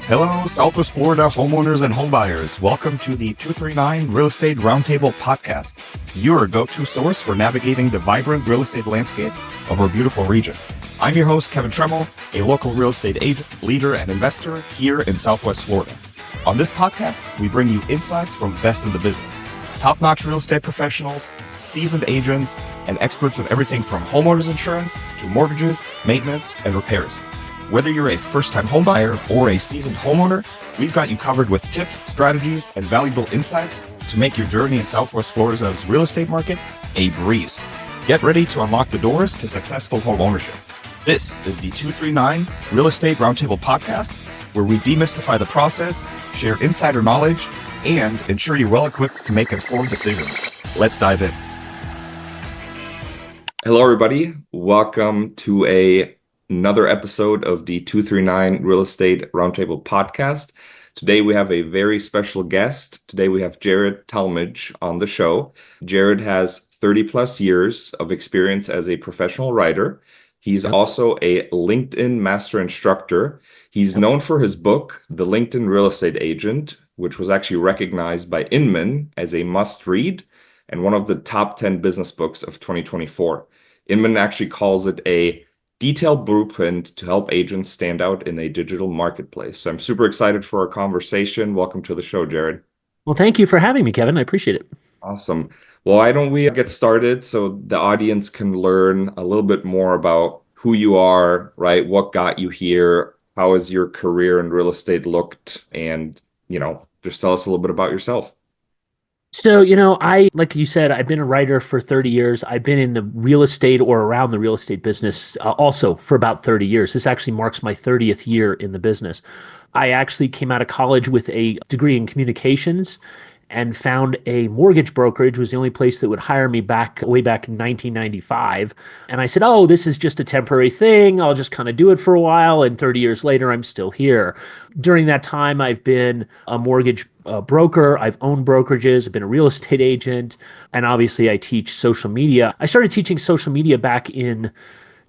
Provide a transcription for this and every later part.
Hello, Southwest Florida homeowners and homebuyers. Welcome to the 239 Real Estate Roundtable podcast, your go-to source for navigating the vibrant real estate landscape of our beautiful region. I'm your host, Kevin Tremmel, a local real estate agent, leader, and investor here in Southwest Florida. On this podcast, we bring you insights from best in the business, top-notch real estate professionals, seasoned agents, and experts in everything from homeowners insurance to mortgages, maintenance, and repairs. Whether you're a first-time homebuyer or a seasoned homeowner, we've got you covered with tips, strategies, and valuable insights to make your journey in Southwest Florida's real estate market a breeze. Get ready to unlock the doors to successful home ownership. This is the 239 Real Estate Roundtable podcast, where we demystify the process, share insider knowledge, and ensure you're well equipped to make informed decisions. Let's dive in. Hello, everybody. Welcome to another episode of the 239 Real Estate Roundtable podcast. Today we have a very special guest. Today we have Jarred Talmadge on the show. Jarred has 30 plus years of experience as a professional writer. He's also a LinkedIn master instructor. He's known for his book, The LinkedIn Real Estate Agent, which was actually recognized by Inman as a must-read and one of the top 10 business books of 2024. Inman actually calls it a detailed blueprint to help agents stand out in a digital marketplace. So I'm super excited for our conversation. Welcome to the show, Jarred. Well, thank you for having me, Kevin. I appreciate it. Awesome. Well, why don't we get started so the audience can learn a little bit more about who you are, right? What got you here? How has your career in real estate looked? And, just tell us a little bit about yourself. So, like you said, I've been a writer for 30 years. I've been in the real estate or around the real estate business also for about 30 years. This actually marks my 30th year in the business. I actually came out of college with a degree in communications and found a mortgage brokerage was the only place that would hire me way back in 1995. And I said, oh, this is just a temporary thing. I'll just kind of do it for a while. And 30 years later, I'm still here. During that time, I've been a mortgage broker. I've owned brokerages. I've been a real estate agent. And obviously, I teach social media. I started teaching social media back in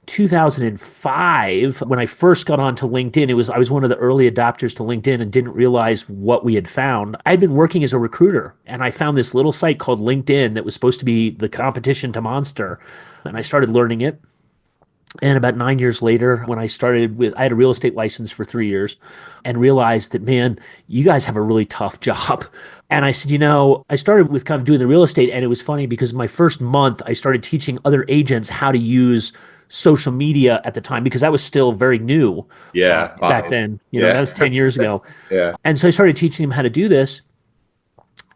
2005, when I first got onto LinkedIn. I was one of the early adopters to LinkedIn and didn't realize what we had found. I'd been working as a recruiter, and I found this little site called LinkedIn that was supposed to be the competition to Monster, and I started learning it. And about 9 years later, when I had a real estate license for 3 years and realized that, man, you guys have a really tough job. And I said, I started with kind of doing the real estate, and it was funny because my first month, I started teaching other agents how to use social media at the time, because that was still very new back then. That was 10 years ago. Yeah. And so I started teaching them how to do this.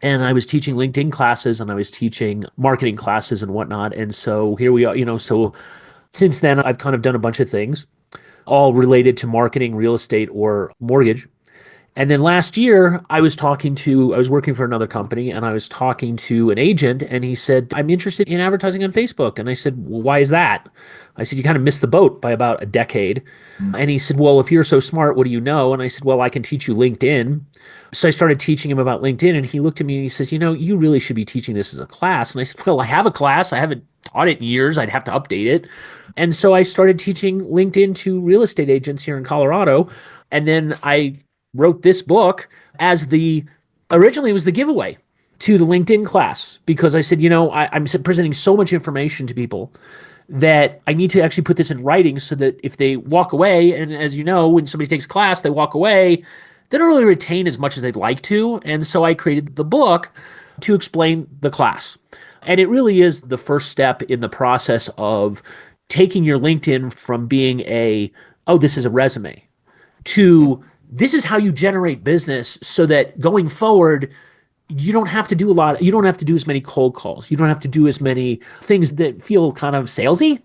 And I was teaching LinkedIn classes, and I was teaching marketing classes and whatnot. And so here we are, so since then, I've kind of done a bunch of things, all related to marketing, real estate, or mortgage. And then last year, I was working for another company, and I was talking to an agent, and he said, I'm interested in advertising on Facebook. And I said, well, why is that? I said, you kind of missed the boat by about a decade. And he said, well, if you're so smart, what do you know? And I said, well, I can teach you LinkedIn. So I started teaching him about LinkedIn, and he looked at me and he says, you really should be teaching this as a class. And I said, well, I have a class. I haven't taught it in years. I'd have to update it. And so I started teaching LinkedIn to real estate agents here in Colorado. And then I wrote this book originally it was the giveaway to the LinkedIn class, because I said, I'm presenting so much information to people that I need to actually put this in writing so that if they walk away, and as you know, when somebody takes class, they walk away, they don't really retain as much as they'd like to. And so I created the book to explain the class. And it really is the first step in the process of taking your LinkedIn from being this is a resume, to this is how you generate business, so that going forward, you don't have to do you don't have to do as many cold calls. You don't have to do as many things that feel kind of salesy.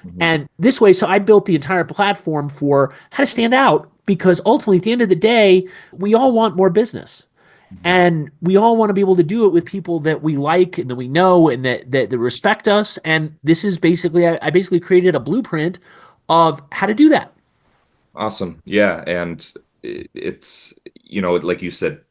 Mm-hmm. And this way, so I built the entire platform for how to stand out, because ultimately at the end of the day, we all want more business. Mm-hmm. And we all want to be able to do it with people that we like and that we know and that respect us. And this is I basically created a blueprint of how to do that. Awesome. Yeah. And it's, like you said,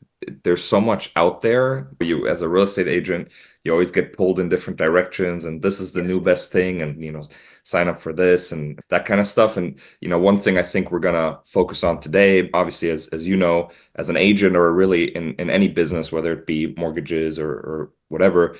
there's so much out there. You, as a real estate agent, you always get pulled in different directions, and this is the new best thing. And, sign up for this and that kind of stuff. And, one thing I think we're going to focus on today, obviously, as you know, as an agent or really in any business, whether it be mortgages or whatever,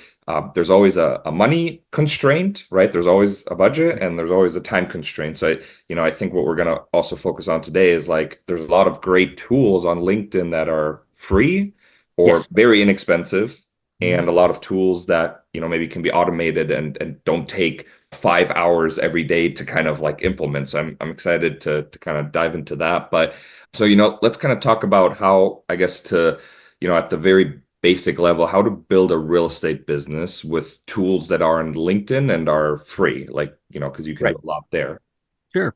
there's always a money constraint, right? There's always a budget and there's always a time constraint. So, I think what we're going to also focus on today is like, there's a lot of great tools on LinkedIn that are free or very inexpensive, and a lot of tools that, maybe can be automated and don't take 5 hours every day to kind of like implement. So I'm excited to kind of dive into that. But so, let's kind of talk about how, I guess, to, at the very basic level, how to build a real estate business with tools that are on LinkedIn and are free, like, because you can do a lot there. Sure.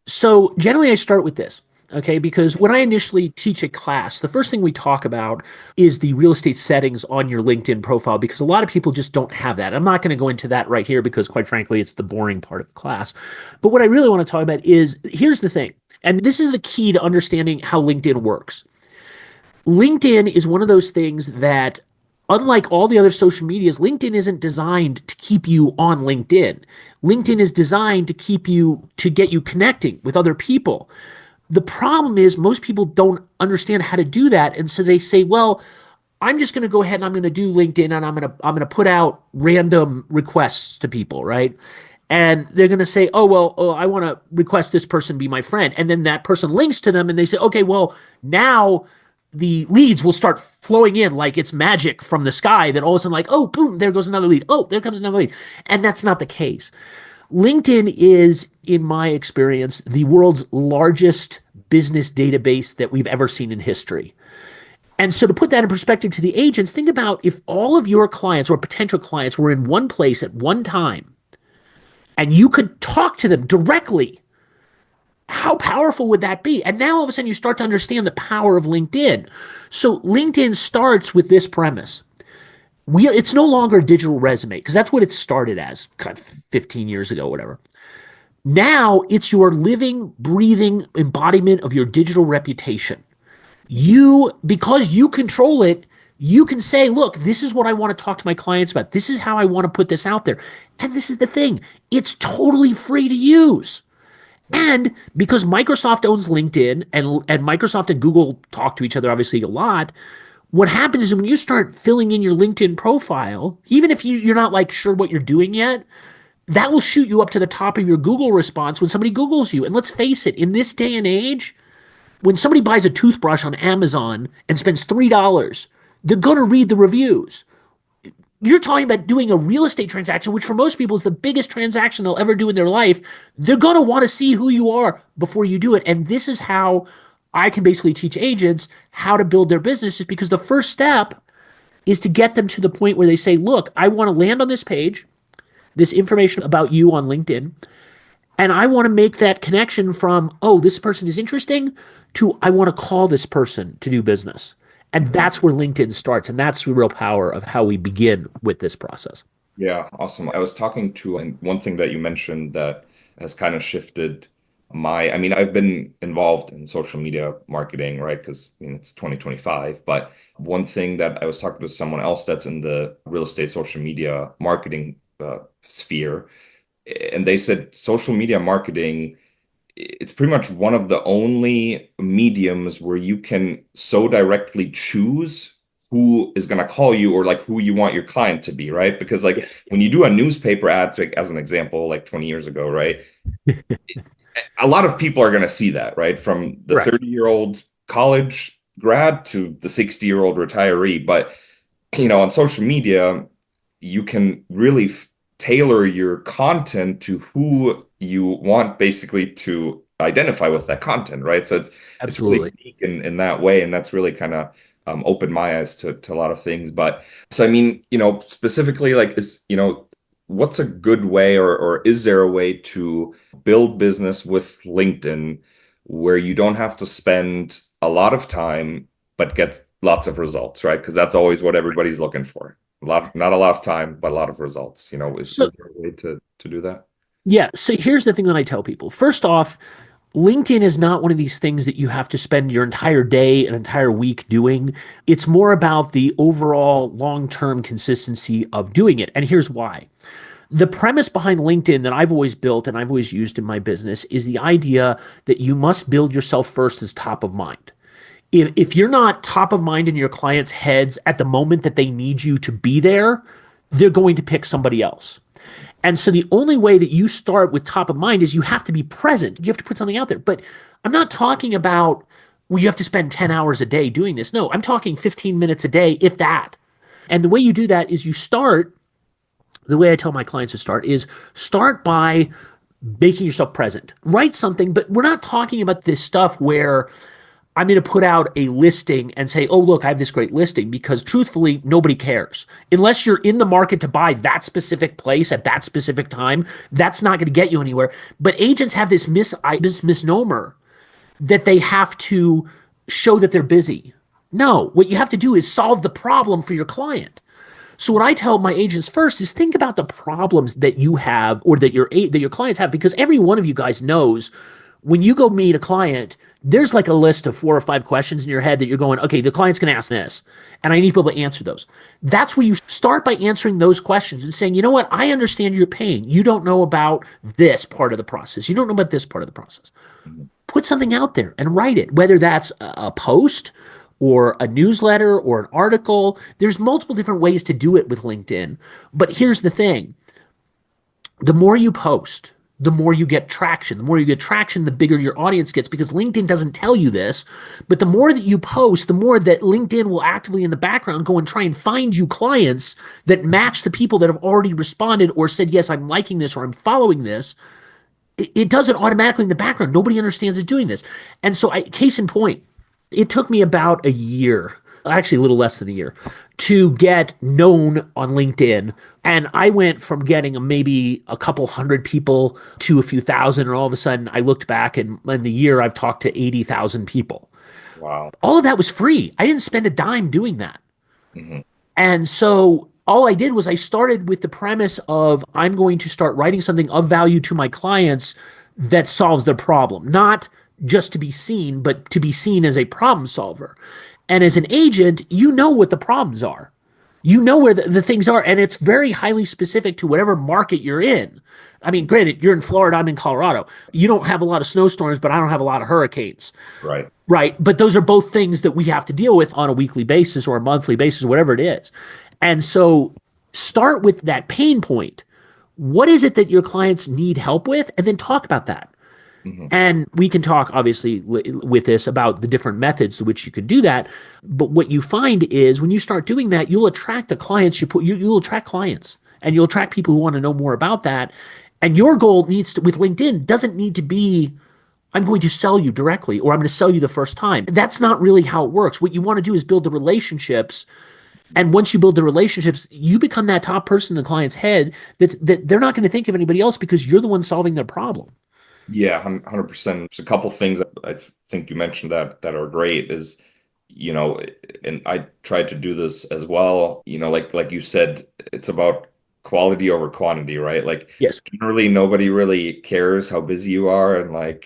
So generally I start with this. Okay, because when I initially teach a class, the first thing we talk about is the real estate settings on your LinkedIn profile, because a lot of people just don't have that. I'm not going to go into that right here because, quite frankly, it's the boring part of the class. But what I really want to talk about is, here's the thing, and this is the key to understanding how LinkedIn works. LinkedIn is one of those things that, unlike all the other social medias, LinkedIn isn't designed to keep you on LinkedIn. LinkedIn is designed to get you connecting with other people. The problem is most people don't understand how to do that. And so they say, well, I'm just going to go ahead and I'm going to do LinkedIn and I'm going to put out random requests to people, right? And they're going to say, I want to request this person be my friend. And then that person links to them and they say, okay, well, now the leads will start flowing in like it's magic from the sky, that all of a sudden like, oh, boom, there goes another lead. Oh, there comes another lead. And that's not the case. LinkedIn is, in my experience, the world's largest business database that we've ever seen in history. And so to put that in perspective to the agents, think about if all of your clients or potential clients were in one place at one time and you could talk to them directly. How powerful would that be? And now all of a sudden you start to understand the power of LinkedIn. So LinkedIn starts with this premise. It's no longer a digital resume, because that's what it started as 15 years ago, whatever. Now it's your living, breathing embodiment of your digital reputation. Because you control it, you can say, look, this is what I want to talk to my clients about. This is how I want to put this out there. And this is the thing. It's totally free to use. And because Microsoft owns LinkedIn and Microsoft and Google talk to each other obviously a lot, what happens is when you start filling in your LinkedIn profile, even if you're not like sure what you're doing yet, that will shoot you up to the top of your Google response when somebody Googles you. And let's face it, in this day and age, when somebody buys a toothbrush on Amazon and spends $3, they're going to read the reviews. You're talking about doing a real estate transaction, which for most people is the biggest transaction they'll ever do in their life. They're going to want to see who you are before you do it. And this is how I can basically teach agents how to build their businesses, because the first step is to get them to the point where they say, look, I want to land on this page, this information about you on LinkedIn, and I want to make that connection from, oh, this person is interesting, to I want to call this person to do business. And that's where LinkedIn starts. And that's the real power of how we begin with this process. Yeah, awesome. I was talking to, and one thing that you mentioned that has kind of shifted I've been involved in social media marketing, right? Because it's 2025. But one thing that I was talking to someone else that's in the real estate social media marketing sphere, and they said social media marketing, it's pretty much one of the only mediums where you can so directly choose who is going to call you or like who you want your client to be, right? Because like when you do a newspaper ad, like, as an example, like 20 years ago, right? A lot of people are going to see that, right? From the 30-year-old college grad to the 60-year-old retiree. But, on social media, you can really tailor your content to who you want basically to identify with that content, right? So it's really unique in that way. And that's really kind of opened my eyes to a lot of things. But so, specifically, like, what's a good way or is there a way to build business with LinkedIn where you don't have to spend a lot of time but get lots of results, right? Because that's always what everybody's looking for. Not a lot of time, but a lot of results. Is there a way to do that? Yeah. So here's the thing that I tell people. First off, LinkedIn is not one of these things that you have to spend your entire day, an entire week doing. It's more about the overall long-term consistency of doing it. And here's why. The premise behind LinkedIn that I've always built and I've always used in my business is the idea that you must build yourself first as top of mind. If you're not top of mind in your clients' heads at the moment that they need you to be there, they're going to pick somebody else. And so the only way that you start with top of mind is you have to be present. You have to put something out there. But I'm not talking about, well, you have to spend 10 hours a day doing this. No, I'm talking 15 minutes a day, if that. And the way you do that is the way I tell my clients to start by making yourself present. Write something, but we're not talking about this stuff where I'm going to put out a listing and say, oh, look, I have this great listing, because truthfully, nobody cares. Unless you're in the market to buy that specific place at that specific time, that's not going to get you anywhere. But agents have this misnomer that they have to show that they're busy. No, what you have to do is solve the problem for your client. So what I tell my agents first is think about the problems that you have or that your clients have, because every one of you guys knows when you go meet a client, there's like a list of 4 or 5 questions in your head that you're going, okay, the client's going to ask this, and I need people to answer those. That's where you start by answering those questions and saying, you know what, I understand your pain. You don't know about this part of the process. You don't know about this part of the process. Put something out there and write it, whether that's a post or a newsletter or an article. There's multiple different ways to do it with LinkedIn. But here's the thing. The more you post, the more you get traction. The more you get traction, the bigger your audience gets, because LinkedIn doesn't tell you this. But the more that you post, the more that LinkedIn will actively in the background go and try and find you clients that match the people that have already responded or said, yes, I'm liking this or I'm following this. It does it automatically in the background. Nobody understands it doing this. And so, case in point, it took me about a year, actually a little less than a year, to get known on LinkedIn. And I went from getting maybe a couple hundred people to a few thousand. And all of a sudden I looked back, and in the year I've talked to 80,000 people. Wow. All of that was free. I didn't spend a dime doing that. Mm-hmm. And so all I did was I started with the premise of I'm going to start writing something of value to my clients that solves their problem, not just to be seen, but to be seen as a problem solver. And as an agent, you know what the problems are. You know where the things are, and it's very highly specific to whatever market you're in. I mean, granted, you're in Florida, I'm in Colorado. You don't have a lot of snowstorms, but I don't have a lot of hurricanes. Right. Right. But those are both things that we have to deal with on a weekly basis or a monthly basis, whatever it is. And so start with that pain point. What is it that your clients need help with? And then talk about that. Mm-hmm. And we can talk, obviously, with this about the different methods to which you could do that. But what you find is when you start doing that, you'll attract the clients. You'll attract clients, and you'll attract people who want to know more about that. And your goal with LinkedIn doesn't need to be, I'm going to sell you directly, or I'm going to sell you the first time. That's not really how it works. What you want to do is build the relationships. And once you build the relationships, you become that top person in the client's head that they're not going to think of anybody else, because you're the one solving their problem. Yeah, 100%. There's a couple things that I think you mentioned that are great is, and I tried to do this as well, like you said, it's about quality over quantity, right? Like, yes, generally nobody really cares how busy you are and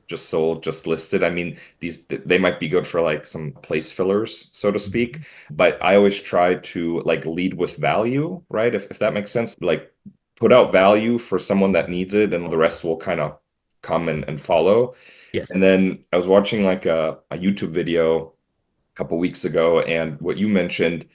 just sold, just listed. I mean, they might be good for like some place fillers, so to speak, but I always try to lead with value, right? If that makes sense, put out value for someone that needs it, and the rest will kind of come and follow. yes. And then I was watching a YouTube video a couple weeks ago, and what you mentioned,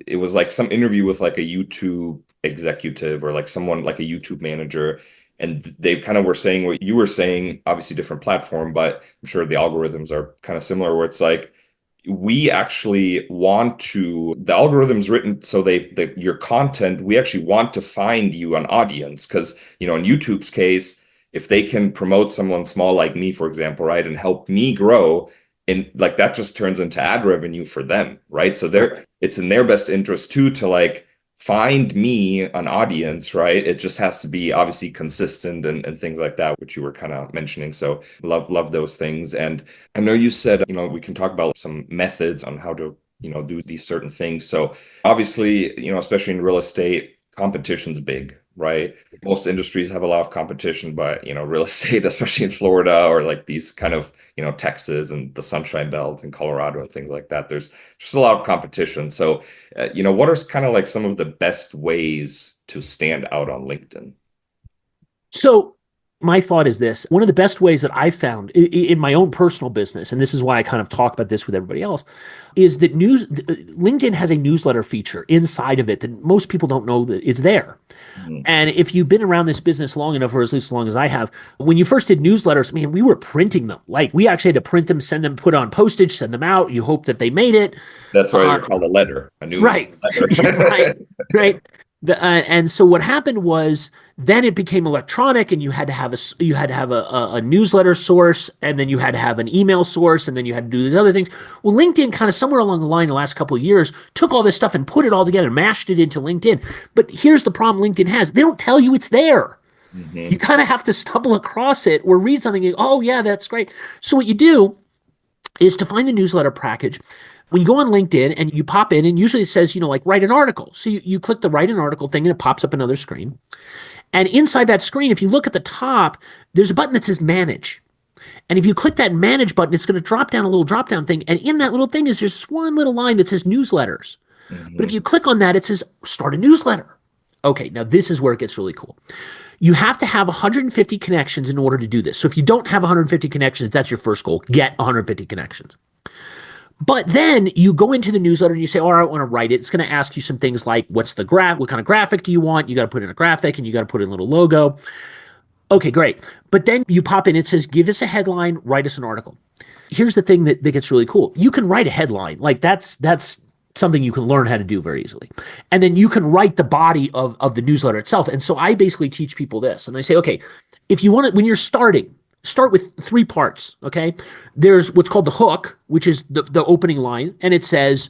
it was like some interview with a YouTube executive or someone like a YouTube manager. And they kind of were saying what you were saying, obviously different platform, but I'm sure the algorithms are kind of similar, where it's we actually want the algorithm's written so that your content, we actually want to find you an audience. Because, in YouTube's case, if they can promote someone small like me, for example, right, and help me grow, and that just turns into ad revenue for them, right? So it's in their best interest too to find me an audience, right? It just has to be obviously consistent and things like that, which you were kind of mentioning. So love those things. And I know you said, we can talk about some methods on how to, do these certain things. So obviously, especially in real estate, competition's big, right? Most industries have a lot of competition, but, real estate, especially in Florida or these kind of, Texas and the Sunshine Belt and Colorado and things like that, there's just a lot of competition. So, what are kind of some of the best ways to stand out on LinkedIn? So my thought is this. One of the best ways that I've found in my own personal business, and this is why I kind of talk about this with everybody else, is that LinkedIn has a newsletter feature inside of it that most people don't know that is there. And if you've been around this business long enough, or at least as long as I have, when you first did newsletters, man, we were printing them. Like we actually had to print them, send them, put on postage, send them out. You hope that they made it. That's why they're called a letter, a newsletter. Right, right. And so what happened was then it became electronic, and you had to have a newsletter source, and then you had to have an email source, and then you had to do these other things. Well, LinkedIn kind of somewhere along the line the last couple of years took all this stuff and put it all together, mashed it into LinkedIn. But here's the problem LinkedIn has. They don't tell you it's there. You kind of have to stumble across it or read something and go, oh yeah, that's great. So what you do is to find the newsletter package. When you go on LinkedIn and you pop in, and usually it says, like write an article. So you click the write an article thing and it pops up another screen. And inside that screen, if you look at the top, there's a button that says manage. And if you click that manage button, it's going to drop down a little drop down thing. And in that little thing is just one little line that says newsletters. But if you click on that, it says start a newsletter. Okay, now this is where it gets really cool. You have to have 150 connections in order to do this. So if you don't have 150 connections, that's your first goal. Get 150 connections. But then you go into the newsletter and you say, all right, I want to write it. It's going to ask you some things like, what kind of graphic do you want? You got to put in a graphic, and you got to put in a little logo. Okay, great. But then you pop in, it says, give us a headline, write us an article. Here's the thing that gets really cool. You can write a headline. Like that's something you can learn how to do very easily. And then you can write the body of the newsletter itself. And so I basically teach people this. And I say, okay, if you want to, when you're starting, start with 3 parts, okay? There's what's called the hook, which is the opening line, and it says,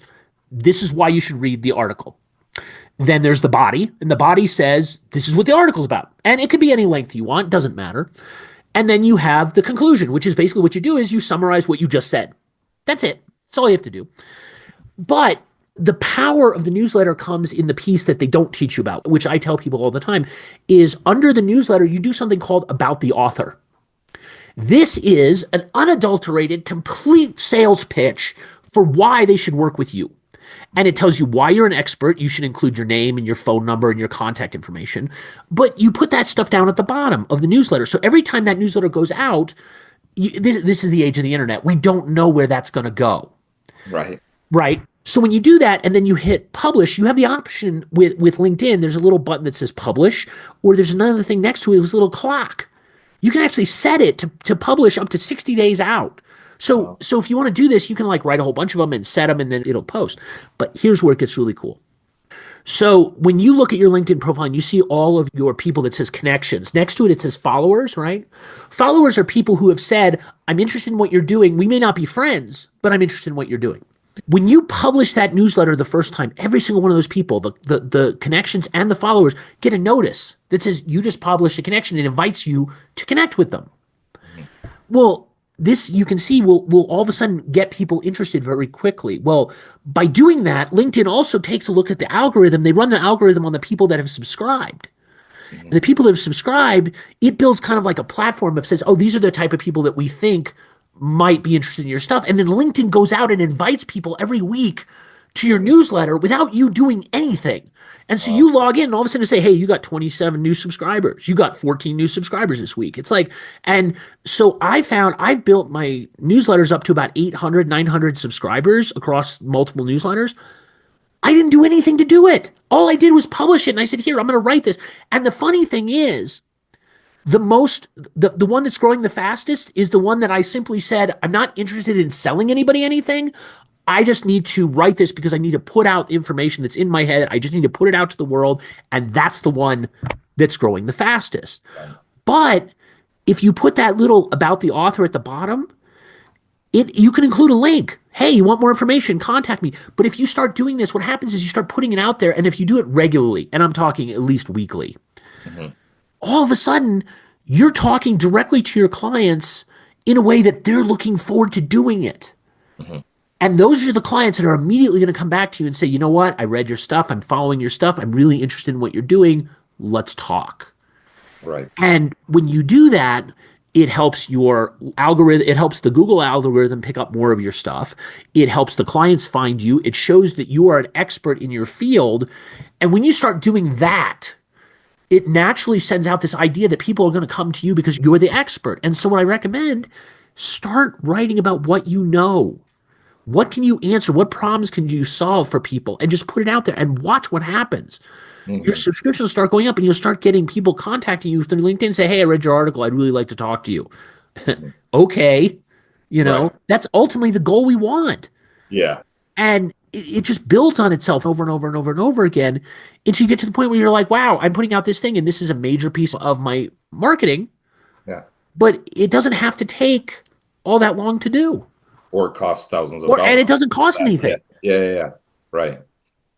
this is why you should read the article. Then there's the body, and the body says, this is what the article's about. And it could be any length you want, doesn't matter. And then you have the conclusion, which is basically what you do is you summarize what you just said. That's it. That's all you have to do. But the power of the newsletter comes in the piece that they don't teach you about, which I tell people all the time, is under the newsletter, you do something called about the author. This is an unadulterated, complete sales pitch for why they should work with you. And it tells you why you're an expert. You should include your name and your phone number and your contact information. But you put that stuff down at the bottom of the newsletter. So every time that newsletter goes out, this is the age of the internet. We don't know where that's going to go. Right. So when you do that and then you hit publish, you have the option with LinkedIn. There's a little button that says publish, or there's another thing next to it with a little clock. You can actually set it to publish up to 60 days out. So if you want to do this, you can like write a whole bunch of them and set them, and then it'll post. But here's where it gets really cool. So when you look at your LinkedIn profile and you see all of your people that says connections, next to it, it says followers, right? Followers are people who have said, I'm interested in what you're doing. We may not be friends, but I'm interested in what you're doing. When you publish that newsletter the first time, every single one of those people, the connections and the followers, get a notice that says you just published a connection and invites you to connect with them. Well, this you can see will all of a sudden get people interested very quickly. Well, by doing that, LinkedIn also takes a look at the algorithm. They run the algorithm on the people that have subscribed. And the people that have subscribed, it builds kind of like a platform that says, oh, these are the type of people that we think might be interested in your stuff. And then LinkedIn goes out and invites people every week to your newsletter without you doing anything. And so you log in and all of a sudden say, hey, you got 27 new subscribers. You got 14 new subscribers this week. It's like, and so I've built my newsletters up to about 800, 900 subscribers across multiple newsletters. I didn't do anything to do it. All I did was publish it. And I said, here, I'm going to write this. And the funny thing is, the one that's growing the fastest is the one that I simply said, I'm not interested in selling anybody anything. I just need to write this because I need to put out information that's in my head. I just need to put it out to the world. And that's the one that's growing the fastest. But if you put that little about the author at the bottom, you can include a link. Hey, you want more information? Contact me. But if you start doing this, what happens is you start putting it out there. And if you do it regularly, and I'm talking at least weekly, all of a sudden, you're talking directly to your clients in a way that they're looking forward to doing it. And those are the clients that are immediately going to come back to you and say, you know what? I read your stuff. I'm following your stuff. I'm really interested in what you're doing. Let's talk. Right. And when you do that, it helps your algorithm. It helps the Google algorithm pick up more of your stuff. It helps the clients find you. It shows that you are an expert in your field. And when you start doing that, it naturally sends out this idea that people are going to come to you because you're the expert. And so what I recommend, start writing about what you know. What can you answer? What problems can you solve for people? And just put it out there and watch what happens. Your subscriptions start going up and you'll start getting people contacting you through LinkedIn and say, hey, I read your article. I'd really like to talk to you. Okay. That's ultimately the goal we want. Yeah. And it just builds on itself over and over and over and over again until you get to the point where you're like, wow, I'm putting out this thing and this is a major piece of my marketing. Yeah. But it doesn't have to take all that long to do. Or cost thousands of dollars. And it doesn't cost anything. Yeah. Right.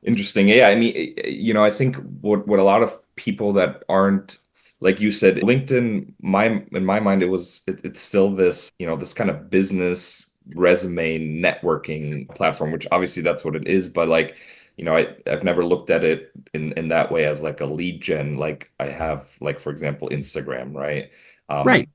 Interesting. Yeah. I mean, I think what a lot of people that aren't, like you said, LinkedIn, in my mind, it's still this, this kind of business resume networking platform, which obviously that's what it is. But like, I've never looked at it in that way as like a lead gen, like I have, like, for example, Instagram, right? Right.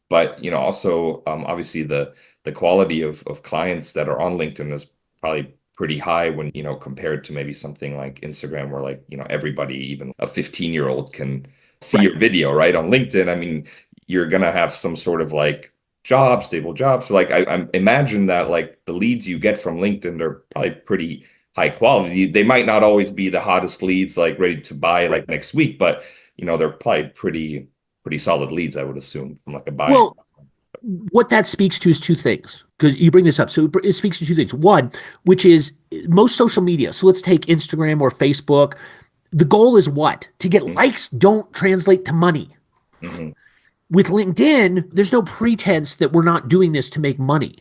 But, also, obviously the quality of clients that are on LinkedIn is probably pretty high when, compared to maybe something like Instagram where like, everybody, even a 15-year-old can see your video, right? On LinkedIn, I mean, you're going to have some sort of like stable job. So like, I imagine that like the leads you get from LinkedIn are probably pretty high quality. They might not always be the hottest leads, like ready to buy like next week, but they're probably pretty solid leads, I would assume, from like a buyer. Well, what that speaks to is two things, because you bring this up. So it speaks to two things. One, which is most social media. So let's take Instagram or Facebook. The goal is what? To get likes don't translate to money. With LinkedIn, there's no pretense that we're not doing this to make money.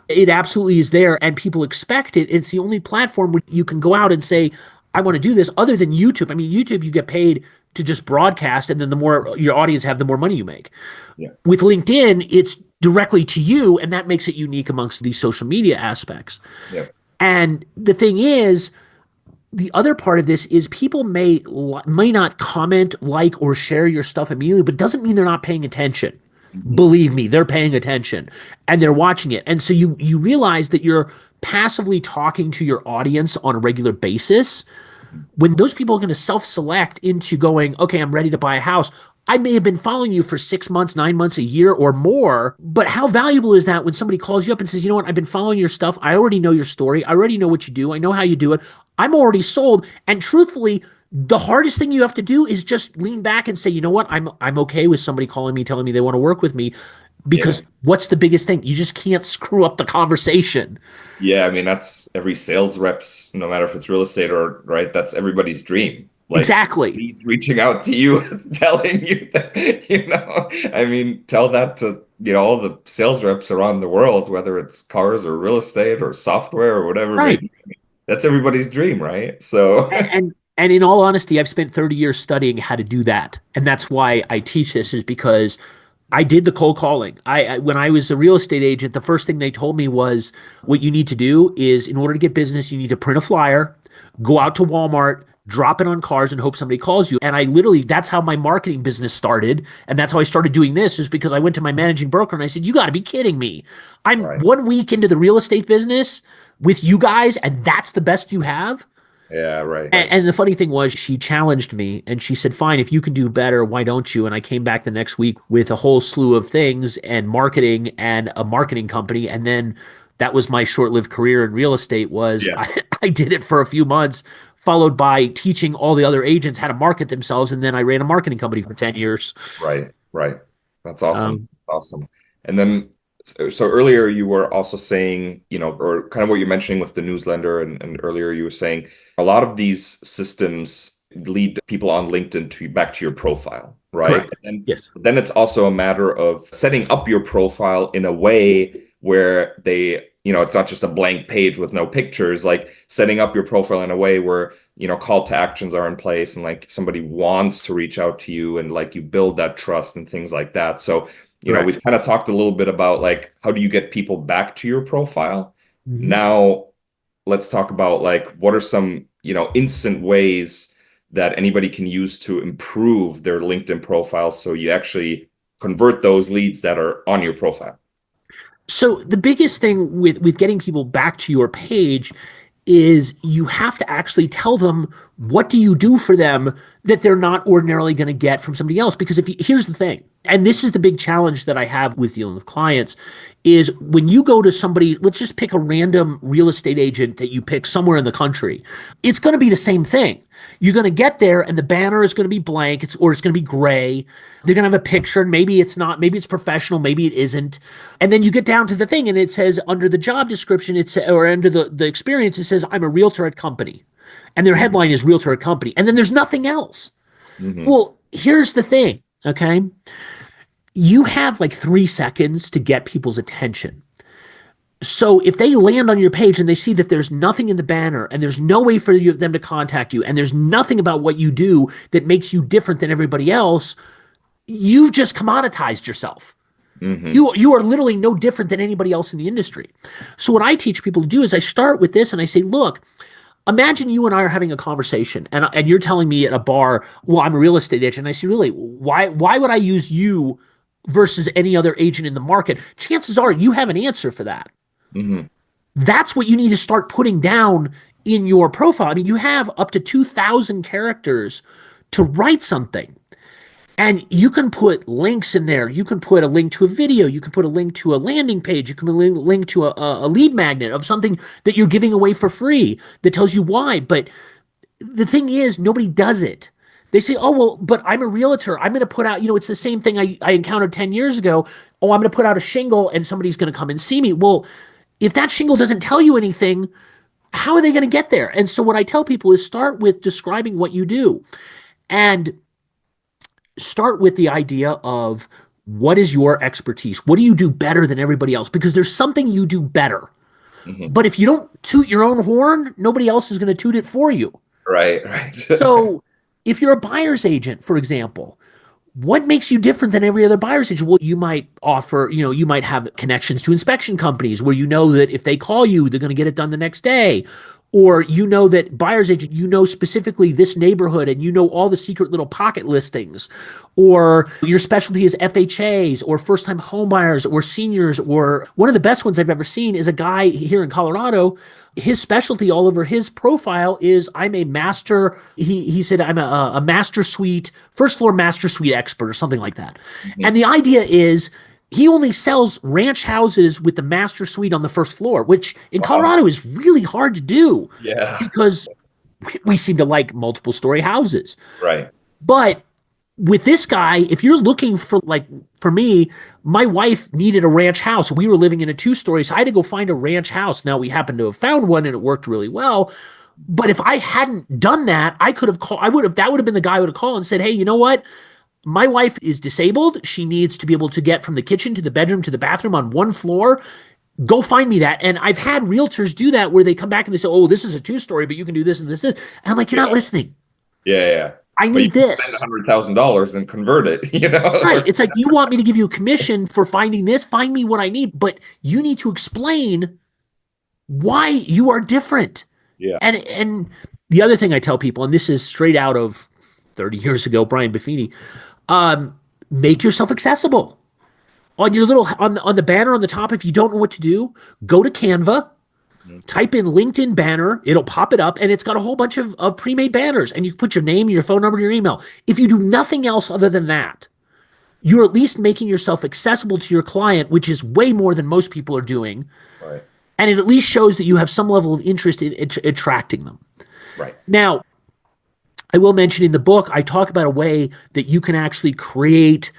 It absolutely is there, and people expect it. It's the only platform where you can go out and say, I want to do this, other than YouTube. I mean, YouTube, you get paid to just broadcast, and then the more your audience have, the more money you make. Yeah. With LinkedIn, it's directly to you, and that makes it unique amongst these social media aspects. Yeah. And the thing is, the other part of this is people may not comment, like, or share your stuff immediately, but it doesn't mean they're not paying attention. Believe me, they're paying attention and they're watching it. And so you realize that you're passively talking to your audience on a regular basis. When those people are going to self-select into going, okay, I'm ready to buy a house. I may have been following you for 6 months, 9 months, a year or more, but how valuable is that when somebody calls you up and says, you know what, I've been following your stuff. I already know your story. I already know what you do. I know how you do it. I'm already sold. And truthfully, the hardest thing you have to do is just lean back and say, you know what, I'm okay with somebody calling me, telling me they want to work with me, because what's the biggest thing? You just can't screw up the conversation. Yeah, I mean, that's every sales rep's, no matter if it's real estate or, right, that's everybody's dream. Like, Exactly. reaching out to you, telling you that, I mean, tell that to, all the sales reps around the world, whether it's cars or real estate or software or whatever. Right. Maybe. That's everybody's dream, right? So, and in all honesty, I've spent 30 years studying how to do that. And that's why I teach this, is because I did the cold calling. When I was a real estate agent, the first thing they told me was, what you need to do is, in order to get business, you need to print a flyer, go out to Walmart, drop it on cars, and hope somebody calls you. And that's how my marketing business started. And that's how I started doing this, is because I went to my managing broker and I said, you got to be kidding me. I'm 1 week into the real estate business with you guys, and that's the best you have? Yeah, right. And the funny thing was, she challenged me and she said, fine, if you can do better, why don't you? And I came back the next week with a whole slew of things and marketing and a marketing company. And then that was my short-lived career in real estate. I did it for a few months, followed by teaching all the other agents how to market themselves. And then I ran a marketing company for 10 years. Right. That's awesome. Awesome. And then, so earlier you were also saying, or kind of what you're mentioning with the newsletter, and earlier you were saying a lot of these systems lead people on LinkedIn back to your profile, right? Correct. Yes. Then it's also a matter of setting up your profile in a way where it's not just a blank page with no pictures, like setting up your profile in a way where, call to actions are in place and like somebody wants to reach out to you and like you build that trust and things like that. So, we've kind of talked a little bit about like, how do you get people back to your profile? Mm-hmm. Now, let's talk about like, what are some, instant ways that anybody can use to improve their LinkedIn profile so you actually convert those leads that are on your profile? So the biggest thing with getting people back to your page is you have to actually tell them what do you do for them that they're not ordinarily going to get from somebody else. Because here's the thing, and this is the big challenge that I have with dealing with clients, is when you go to somebody, let's just pick a random real estate agent that you pick somewhere in the country, it's going to be the same thing. You're going to get there and the banner is going to be blank, or it's going to be gray. They're going to have a picture, and maybe it's not, maybe it's professional, maybe it isn't. And then you get down to the thing and it says under the job description, or under the experience, it says, I'm a realtor at company. And their headline is realtor at company. And then there's nothing else. Mm-hmm. Well, here's the thing, okay? You have like 3 seconds to get people's attention. So if they land on your page and they see that there's nothing in the banner and there's no way for them to contact you and there's nothing about what you do that makes you different than everybody else, you've just commoditized yourself. Mm-hmm. You are literally no different than anybody else in the industry. So what I teach people to do is I start with this and I say, look, imagine you and I are having a conversation and you're telling me at a bar, well, I'm a real estate agent. And I say, really, why would I use you versus any other agent in the market? Chances are you have an answer for that. Mm-hmm. That's what you need to start putting down in your profile. I mean, you have up to 2,000 characters to write something. And you can put links in there. You can put a link to a video. You can put a link to a landing page. You can put a link to a lead magnet of something that you're giving away for free that tells you why. But the thing is, nobody does it. They say, oh, well, but I'm a realtor. I'm going to put out, it's the same thing I encountered 10 years ago. Oh, I'm going to put out a shingle and somebody's going to come and see me. Well, if that shingle doesn't tell you anything, how are they going to get there? And so what I tell people is start with describing what you do and start with the idea of what is your expertise? What do you do better than everybody else? Because there's something you do better. Mm-hmm. But if you don't toot your own horn, nobody else is going to toot it for you. Right. So if you're a buyer's agent, for example, what makes you different than every other buyer's agent? Well, you might offer, you might have connections to inspection companies where you know that if they call you, they're going to get it done the next day. Or that buyer's agent, specifically this neighborhood and all the secret little pocket listings. Or your specialty is FHAs or first-time home buyers or seniors. Or one of the best ones I've ever seen is a guy here in Colorado. His specialty all over his profile is I'm a master. He said I'm a master suite, first floor master suite expert or something like that. Mm-hmm. And the idea is he only sells ranch houses with the master suite on the first floor, which in Colorado is really hard to do. Yeah. Because we seem to like multiple story houses. Right. But with this guy, if you're looking for, for me, my wife needed a ranch house. We were living in a 2-story, so I had to go find a ranch house. Now we happened to have found one and it worked really well. But if I hadn't done that, that would have been the guy who would have called and said, hey, you know what? My wife is disabled. She needs to be able to get from the kitchen to the bedroom to the bathroom on one floor. Go find me that. And I've had realtors do that where they come back and they say, oh, this is a 2-story, but you can do this and this. And I'm like, you're not listening. Yeah. I need this. Spend $100,000 and convert it, Right. It's like, you want me to give you a commission for finding this, find me what I need, but you need to explain why you are different. Yeah. And the other thing I tell people, and this is straight out of 30 years ago, Brian Buffini, make yourself accessible. On your little on the banner on the top, if you don't know what to do, go to Canva, type in LinkedIn banner, it'll pop it up, and it's got a whole bunch of pre-made banners, and you can put your name, your phone number, your email. If you do nothing else other than that, you're at least making yourself accessible to your client, which is way more than most people are doing. Right. And it at least shows that you have some level of interest in attracting them. Right. Now, I will mention in the book, I talk about a way that you can actually create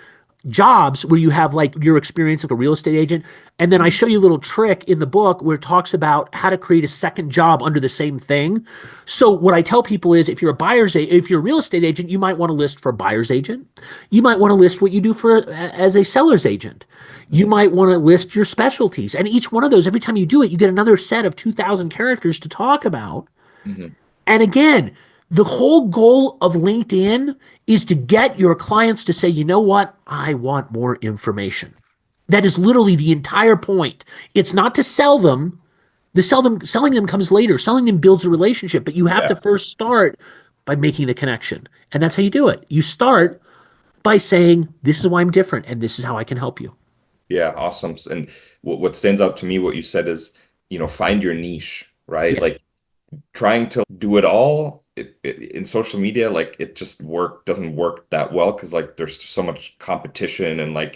jobs where you have your experience like a real estate agent. And then I show you a little trick in the book where it talks about how to create a second job under the same thing. So what I tell people is if you're a real estate agent, you might want to list for a buyer's agent. You might want to list what you do as a seller's agent. You might want to list your specialties. And each one of those, every time you do it, you get another set of 2,000 characters to talk about. Mm-hmm. And again, the whole goal of LinkedIn is to get your clients to say, you know what? I want more information. That is literally the entire point. It's not to sell them. Selling them comes later. Selling them builds a relationship, but you have to first start by making the connection. And that's how you do it. You start by saying, this is why I'm different and this is how I can help you. Yeah, awesome. And what stands out to me, what you said is, find your niche, right? Yes. trying to do it all in social media, like it just doesn't work that well because like there's so much competition and like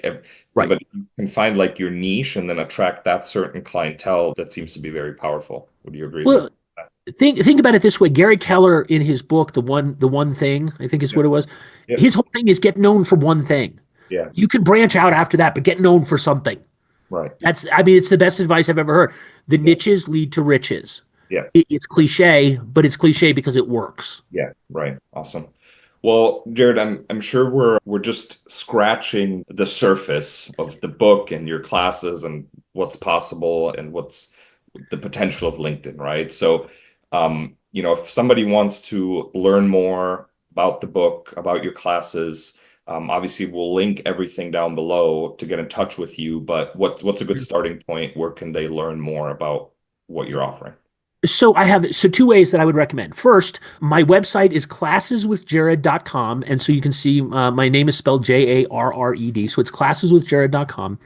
Right. but you can find like your niche and then attract that certain clientele that seems to be very powerful. Would you agree with Well, that? think about it this way. Gary Keller in his book, the one thing, I think is Yep. what it was. Yep. His whole thing is get known for one thing. Yeah. You can branch out after that, but get known for something. Right. I mean, it's the best advice I've ever heard. The Yeah. niches lead to riches. Yeah. It's cliche, but it's cliche because it works. Yeah. Right. Awesome. Well, Jarred, I'm sure we're just scratching the surface of the book and your classes and what's possible and what's the potential of LinkedIn, right? So, if somebody wants to learn more about the book, about your classes, obviously we'll link everything down below to get in touch with you. But what's a good starting point? Where can they learn more about what you're offering? So I have two ways that I would recommend. First, my website is classeswithjarred.com. And so you can see my name is spelled Jarred. So it's classeswithjarred.com.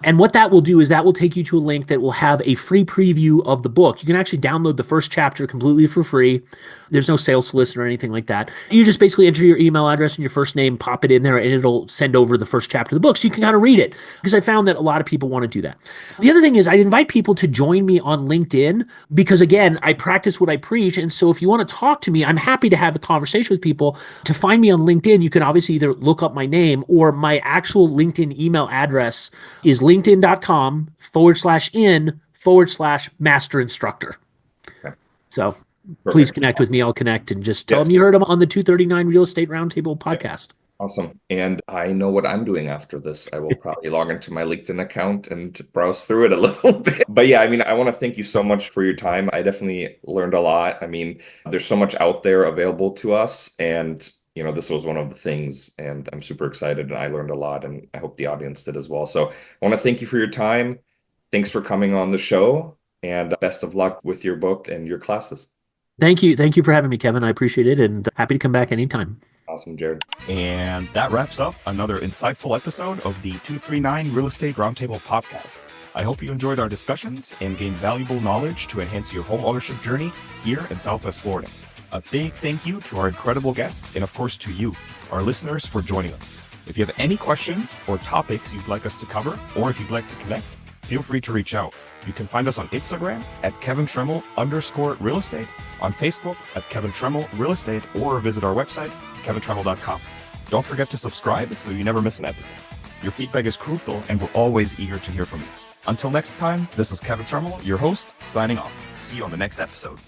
And what that will do is that will take you to a link that will have a free preview of the book. You can actually download the first chapter completely for free. There's no sales solicitor or anything like that. You just basically enter your email address and your first name, pop it in there, and it'll send over the first chapter of the book. So you can kind of read it because I found that a lot of people want to do that. The other thing is I invite people to join me on LinkedIn because, again, I practice what I preach. And so if you want to talk to me, I'm happy to have a conversation with people. To find me on LinkedIn, you can obviously either look up my name or my actual LinkedIn email address is linkedin.com/in/master instructor. Okay. So please Perfect. connect with me. I'll connect and just tell Yes. them you heard them on the 239 Real Estate Roundtable podcast. Awesome. And I know what I'm doing after this. I will probably log into my LinkedIn account and browse through it a little bit. But yeah, I mean, I want to thank you so much for your time. I definitely learned a lot. I mean, there's so much out there available to us. And, this was one of the things. And I'm super excited and I learned a lot. And I hope the audience did as well. So I want to thank you for your time. Thanks for coming on the show. And best of luck with your book and your classes. Thank you. Thank you for having me, Kevin. I appreciate it and happy to come back anytime. Awesome, Jarred. And that wraps up another insightful episode of the 239 Real Estate Roundtable podcast. I hope you enjoyed our discussions and gained valuable knowledge to enhance your home ownership journey here in Southwest Florida. A big thank you to our incredible guests and, of course, to you, our listeners, for joining us. If you have any questions or topics you'd like us to cover, or if you'd like to connect, feel free to reach out. You can find us on Instagram at Kevin Tremmel _real estate, on Facebook at Kevin Tremmel Real Estate, or visit our website, kevintremmel.com. Don't forget to subscribe so you never miss an episode. Your feedback is crucial and we're always eager to hear from you. Until next time, this is Kevin Tremmel, your host, signing off. See you on the next episode.